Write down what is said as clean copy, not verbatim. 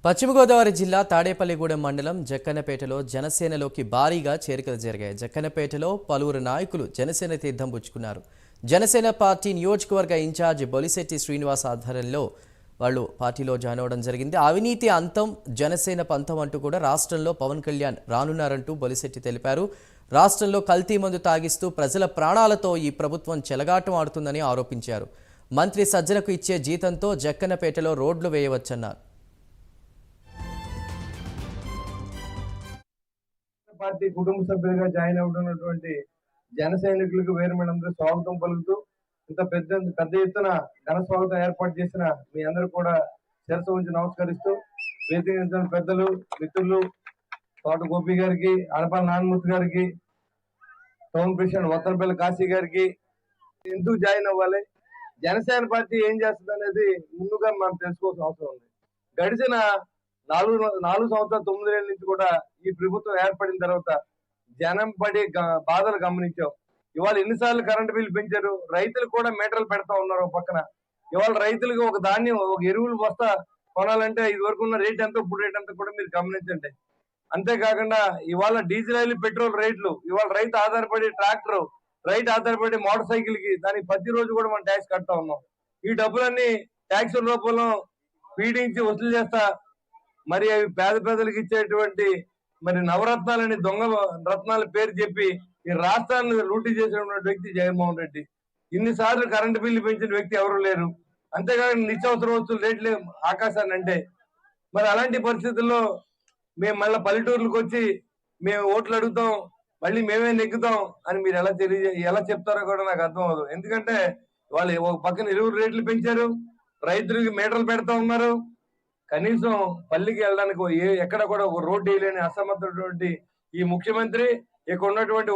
పశ్చిమ గోదావరి జిల్లా తాడేపల్లిగూడెం మండలం జక్కన్నపేటలో జనసేనలోకి భారీగా చేరికలు జరిగాయి. జక్కన్నపేటలో పలువురు నాయకులు జనసేన తీర్థం పుచ్చుకున్నారు. జనసేన పార్టీ నియోజకవర్గ ఇన్ఛార్జ్ బొలిశెట్టి శ్రీనివాస్ ఆధ్వర్యంలో వాళ్ళు పార్టీలో జాయిన్ అవ్వడం జరిగింది. అవినీతి అంతం, జనసేన పంతం అంటూ కూడా రాష్ట్రంలో పవన్ కళ్యాణ్ రానున్నారంటూ బొలిశెట్టి తెలిపారు. రాష్ట్రంలో కల్తీ మందు తాగిస్తూ ప్రజల ప్రాణాలతో ఈ ప్రభుత్వం చెలగాటం ఆడుతుందని ఆరోపించారు. మంత్రి సజ్జలకు ఇచ్చే జీతంతో జక్కన్నపేటలో రోడ్లు వేయవచ్చన్నారు. పార్టీ కుటుంబ సభ్యులుగా జాయిన్ అవుతున్నటువంటి జన సైనికులకు వేరుమేడందరూ స్వాగతం పలుకుతూ ఇంత పెద్ద ఎత్తున ఘన స్వాగతం ఏర్పాటు చేసిన మీ అందరూ కూడా శిరస్సు ఉంచి నమస్కరిస్తూ వేదిక పెద్దలు మిత్రులు తోట గోపి గారికి, ఆడపల్లి నారాయణమూర్తి గారికి, టౌన్ ప్రెసిడెంట్ వత్తలపల్లి కాశీ గారికి ఎందుకు జాయిన్ అవ్వాలి, జనసేన పార్టీ ఏం చేస్తుంది అనేది ముందుగా మనం తెలుసుకోవాల్సిన అవసరం ఉంది. గడిచిన 4 సంవత్సరాలు 9 ఏళ్ళ నుంచి కూడా ఈ ప్రభుత్వం ఏర్పడిన తర్వాత జనం పడే బాధలు గమనించాం. ఇవాళ ఎన్నిసార్లు కరెంటు బిల్లు పెంచారు, రైతులు కూడా మీటర్లు పెడతా ఉన్నారు. పక్కన ఇవాళ రైతులకు ఒక ధాన్యం, ఒక ఎరువులు బస్తా కొనాలంటే ఇది వరకు ఉన్న రేట్ ఎంత, ఇప్పుడు రేట్ ఎంత కూడా మీరు గమనించండి. అంతేకాకుండా ఇవాళ డీజిల్ ఆయిల్, పెట్రోల్ రేట్లు, ఇవాళ రైతు ఆధారపడి ట్రాక్టర్, రైతు ఆధారపడి మోటార్ సైకిల్ కి దానికి ప్రతిరోజు కూడా మనం ట్యాక్స్ కడతా ఉన్నాం. ఈ డబ్బులన్నీ ట్యాక్సుల రూపంలో పీడించి వసూలు చేస్తా మరి అవి పేద పేదలకు ఇచ్చేటువంటి మరి నవరత్నాలని దొంగ రత్నాల పేరు చెప్పి ఈ రాష్ట్రాన్ని లూటీ చేసినటువంటి వ్యక్తి జగన్మోహన్ రెడ్డి. ఇన్నిసార్లు కరెంటు బిల్లు పెంచిన వ్యక్తి ఎవరు లేరు. అంతేకాకుండా నిత్యావసర వస్తువులు రేట్లు ఆకాశాన్ని అంటే మరి అలాంటి పరిస్థితుల్లో మేము మళ్ళీ పల్లెటూర్లకు వచ్చి మేము ఓట్లు అడుగుతాం, మళ్ళీ మేమే నెగ్గుతాం అని మీరు ఎలా చెప్తారో కూడా నాకు అర్థం అవ్వదు. ఎందుకంటే వాళ్ళు ఒక పక్కన ఎరువులు రేట్లు పెంచారు, రైతులకి మీటర్లు పెడతా ఉన్నారు. కనీసం పల్లికి వెళ్ళడానికి ఎక్కడ కూడా ఒక రోడ్డు వేయలేని అసమర్థటువంటి ఈ ముఖ్యమంత్రి, ఇక్కడ ఉన్నటువంటి